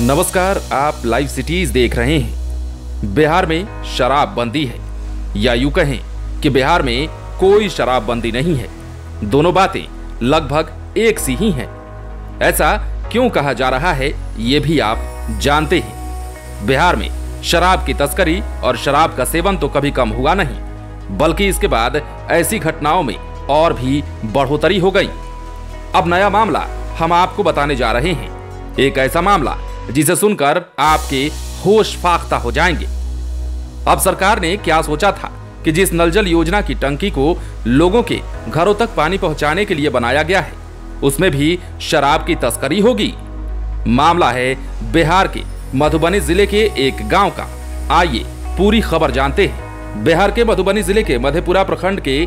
नमस्कार, आप live cities देख रहे हैं। बिहार में शराबबंदी है या यूं कहें कि बिहार में कोई शराबबंदी नहीं है। दोनों बातें लगभग एक सी ही हैं। ऐसा क्यों कहा जा रहा है ये भी आप जानते हैं। बिहार में शराब की तस्करी और शराब का सेवन तो कभी कम हुआ नहीं, बल्कि इसके बाद ऐसी घटनाओं में और भी बढ़ोतरी हो गई। अब नया मामला हम आपको बताने जा रहे हैं, एक ऐसा मामला जिसे सुनकर आपके होश फाख्ता हो जाएंगे। अब सरकार ने क्या सोचा था कि जिस नल जल योजना की टंकी को लोगों के घरों तक पानी पहुंचाने के लिए बनाया गया है, उसमें भी शराब की तस्करी होगी। मामला है बिहार के मधुबनी जिले के एक गांव का। आइए पूरी खबर जानते हैं। बिहार के मधुबनी जिले के मधेपुरा प्रखंड के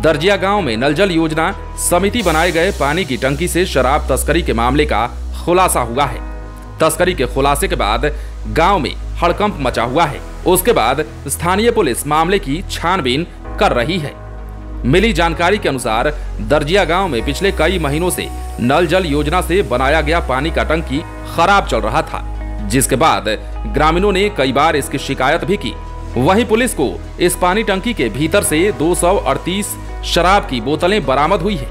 दर्जिया गांव में नल जल योजना समिति बनाए गए पानी की टंकी से शराब तस्करी के मामले का खुलासा हुआ है। तस्करी के खुलासे के बाद गांव में हड़कंप मचा हुआ है। उसके बाद स्थानीय पुलिस मामले की छानबीन कर रही है। मिली जानकारी के अनुसार दर्जिया गांव में पिछले कई महीनों से नल जल योजना से बनाया गया पानी का टंकी खराब चल रहा था, जिसके बाद ग्रामीणों ने कई बार इसकी शिकायत भी की। वहीं पुलिस को इस पानी टंकी के भीतर से 238 शराब की बोतलें बरामद हुई है।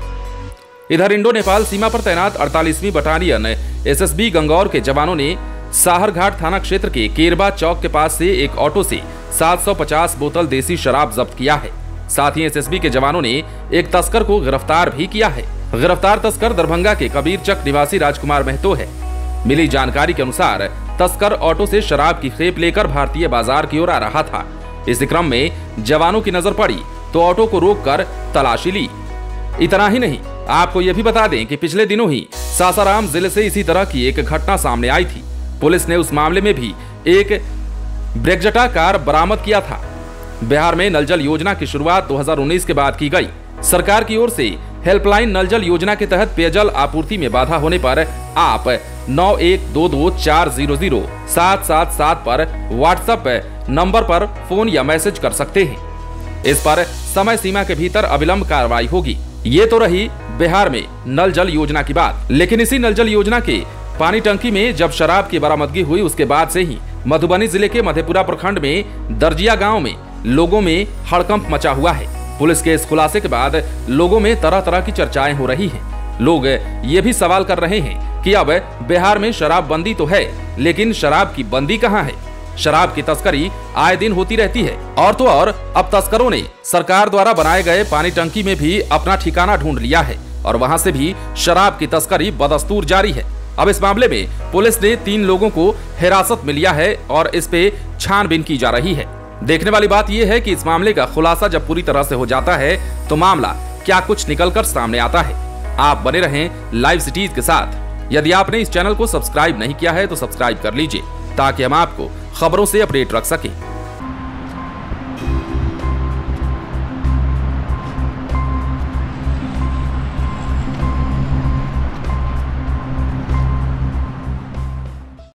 इधर इंडो नेपाल सीमा पर तैनात 48वीं बटालियन एसएसबी गंगौर के जवानों ने साहरघाट थाना क्षेत्र के केरबा चौक के पास से एक ऑटो से 750 बोतल देसी शराब जब्त किया है। साथ ही एसएसबी के जवानों ने एक तस्कर को गिरफ्तार भी किया है। गिरफ्तार तस्कर दरभंगा के कबीरचक निवासी राजकुमार महतो है। मिली जानकारी के अनुसार तस्कर ऑटो से शराब की खेप लेकर भारतीय बाजार की ओर आ रहा था। इसी क्रम में जवानों की नजर पड़ी तो ऑटो को रोककर तलाशी ली। इतना ही नहीं, आपको यह भी बता दें कि पिछले दिनों ही सासाराम जिले से इसी तरह की एक घटना सामने आई थी। पुलिस ने उस मामले में भी एक ब्रेकजटा कार बरामद किया था। बिहार में नल जल योजना की शुरुआत 2019 के बाद की गई। सरकार की ओर से हेल्पलाइन नल जल योजना के तहत पेयजल आपूर्ति में बाधा होने पर आप 9122400777 पर व्हाट्सएप नंबर पर फोन या मैसेज कर सकते हैं। इस पर समय सीमा के भीतर अविलंब कार्रवाई होगी। ये तो रही बिहार में नल जल योजना की बात, लेकिन इसी नल जल योजना के पानी टंकी में जब शराब की बरामदगी हुई, उसके बाद से ही मधुबनी जिले के मधेपुरा प्रखंड में दर्जिया गांव में लोगों में हड़कंप मचा हुआ है। पुलिस के इस खुलासे के बाद लोगों में तरह तरह की चर्चाएं हो रही हैं। लोग ये भी सवाल कर रहे हैं कि अब बिहार में शराबबंदी तो है, लेकिन शराब की बंदी कहाँ है। शराब की तस्करी आए दिन होती रहती है। और तो और अब तस्करों ने सरकार द्वारा बनाए गए पानी टंकी में भी अपना ठिकाना ढूंढ लिया है और वहां से भी शराब की तस्करी बदस्तूर जारी है। अब इस मामले में पुलिस ने 3 लोगों को हिरासत में लिया है और इस पे छानबीन की जा रही है। देखने वाली बात यह है कि इस मामले का खुलासा जब पूरी तरह से हो जाता है तो मामला क्या कुछ निकलकर सामने आता है। आप बने रहें लाइव सिटीज के साथ। यदि आपने इस चैनल को सब्सक्राइब नहीं किया है तो सब्सक्राइब कर लीजिए, ताकि हम आपको खबरों से अपडेट रख सकें।